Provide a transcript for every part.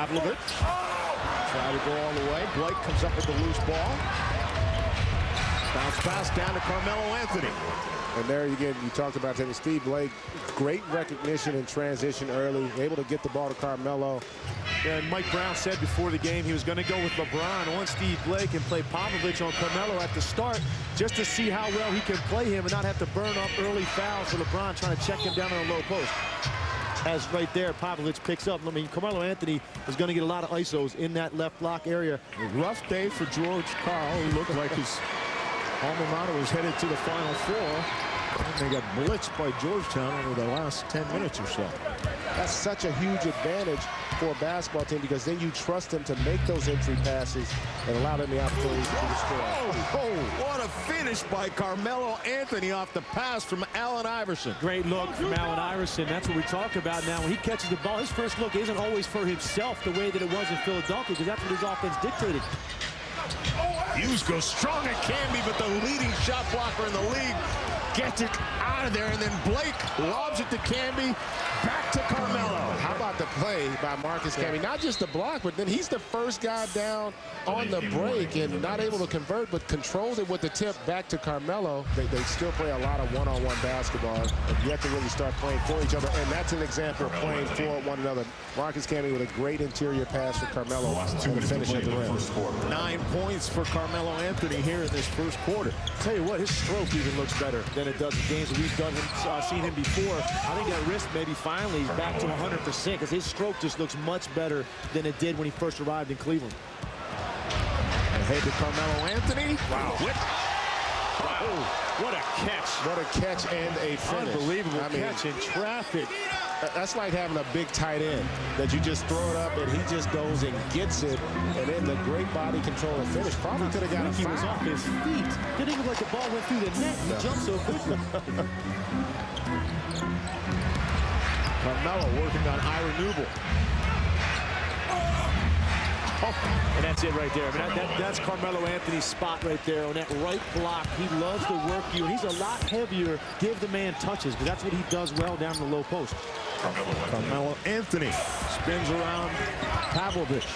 Pavlovich. Try to go all the way. Blake comes up with the loose ball. Bounce pass down to Carmelo Anthony. And there again, you talked about him, Steve Blake. Great recognition and transition early, able to get the ball to Carmelo. Yeah, and Mike Brown said before the game he was going to go with LeBron on Steve Blake and play Pavlovich on Carmelo at the start just to see how well he can play him and not have to burn up early fouls for LeBron trying to check him down on a low post. As right there, Pavlovich picks up. I mean, Carmelo Anthony is going to get a lot of ISOs in that left block area. A rough day for George Karl, who looked like his alma mater was headed to the Final Four. And they got blitzed by Georgetown over the last 10 minutes or so. That's such a huge advantage for a basketball team because then you trust them to make those entry passes and allow them the opportunity to do the score. Oh, what a finish by Carmelo Anthony off the pass from Allen Iverson. Great look from Allen Iverson. That's what we talk about now. When he catches the ball, his first look isn't always for himself the way that it was in Philadelphia because that's what his offense dictated. Hughes goes strong at Camby, but the leading shot blocker in the league gets it out of there, and then Blake lobs it to Camby, back to Carmelo. How about the play by Marcus Camby? Not just the block, but then he's the first guy down on the break and not able to convert, but controls it with the tip back to Carmelo. They still play a lot of one-on-one basketball, and yet to really start playing for each other, and that's an example of playing for one another. Marcus Camby with a great interior pass for Carmelo and finish at the rim. 9 points for Carmelo Anthony here in this first quarter. Tell you what, his stroke even looks better than it does in games that we've seen him before. I think that wrist maybe finally is back to 100% because his stroke just looks much better than it did when he first arrived in Cleveland. Ahead to Carmelo Anthony. Wow. Wow. What a catch. What a catch and a finish. Unbelievable catch in traffic. That's like having a big tight end that you just throw it up and he just goes and gets it, and then the great body control and finish. Probably could have got a foul. He was off his feet. Didn't even like the ball went through the net. He jumped so quickly. Carmelo working on Ira Newble. And that's it right there. I mean, that's Carmelo Anthony's spot right there on that right block. He loves to work you, and he's a lot heavier. Give the man touches, but that's what he does well down the low post. Carmelo Anthony spins around Pavlovich.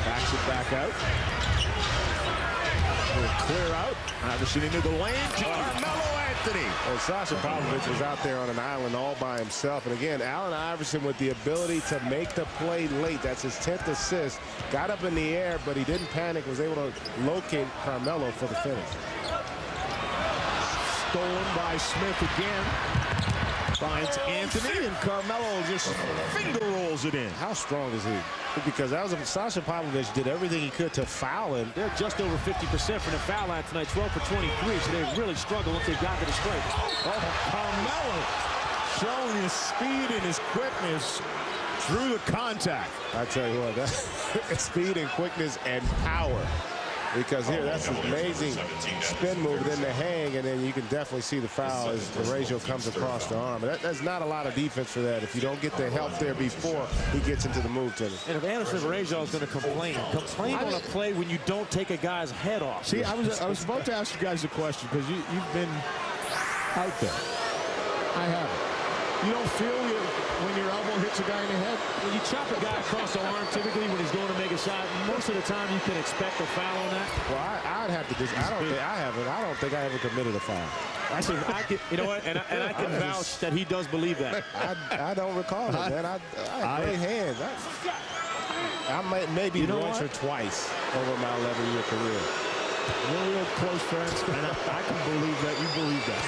Backs it back out. Will clear out. Iverson into the lane to Carmelo Anthony. And Sasha Pavlovich was out there on an island all by himself. And again, Allen Iverson with the ability to make the play late. That's his 10th assist. Got up in the air, but he didn't panic. Was able to locate Carmelo for the finish. Stolen by Smith again. Finds Anthony, and Carmelo just finger rolls it in. How strong is he? Because that was Sasha Pavlovich did everything he could to foul him. They're just over 50% from the foul line tonight, 12 for 23, so they really struggle once they got to the strike. Carmelo showing his speed and his quickness through the contact. I tell you what, that's speed and quickness and power. Because here, that's an amazing spin move, then the hang, and then you can definitely see the foul as the ratio comes across the arm. That's not a lot of defense for that. If you don't get the help there before he gets into the move, Timmy. And if Anderson Varejao is going to complain on a play when you don't take a guy's head off. See, I was about to ask you guys a question because you've been out there. I haven't. You don't feel when your elbow hits a guy in the head? When you chop a guy across the arm, typically when he's going to make a shot, most of the time you can expect a foul on that. Well, I'd have to I don't think I haven't. I don't think I ever committed a foul. Actually, you know what? And I can vouch that he does believe that. I don't recall it, man. I had great hands. I might maybe once or twice over my 11-year career. We're real close friends, and I can believe that you believe that.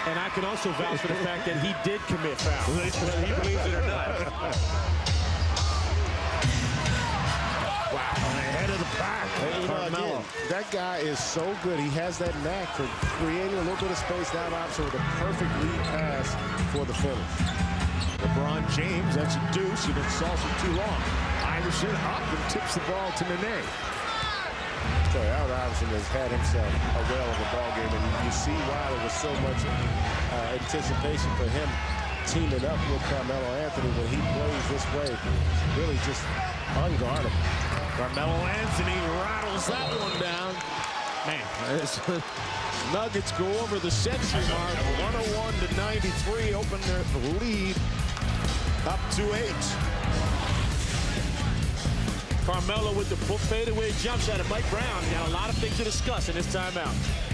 And I can also vouch for the fact that he did commit fouls, whether he believes it or not. Wow, ahead of the pack. Carmelo. That guy is so good. He has that knack for creating a little bit of space down opposite with a perfect lead pass for the finish. LeBron James, that's a deuce. He didn't sauce it too long. Iverson up and tips the ball to Nene. So Allen Iverson has had himself a whale of a ball game, and you see why there was so much anticipation for him teaming up with Carmelo Anthony when he plays this way. Really just unguardable. Carmelo Anthony rattles that one down. Man, Nuggets go over the century mark, 101-93, open their lead up to 8. Carmelo with the fadeaway jump shot, and Mike Brown got a lot of things to discuss in this timeout.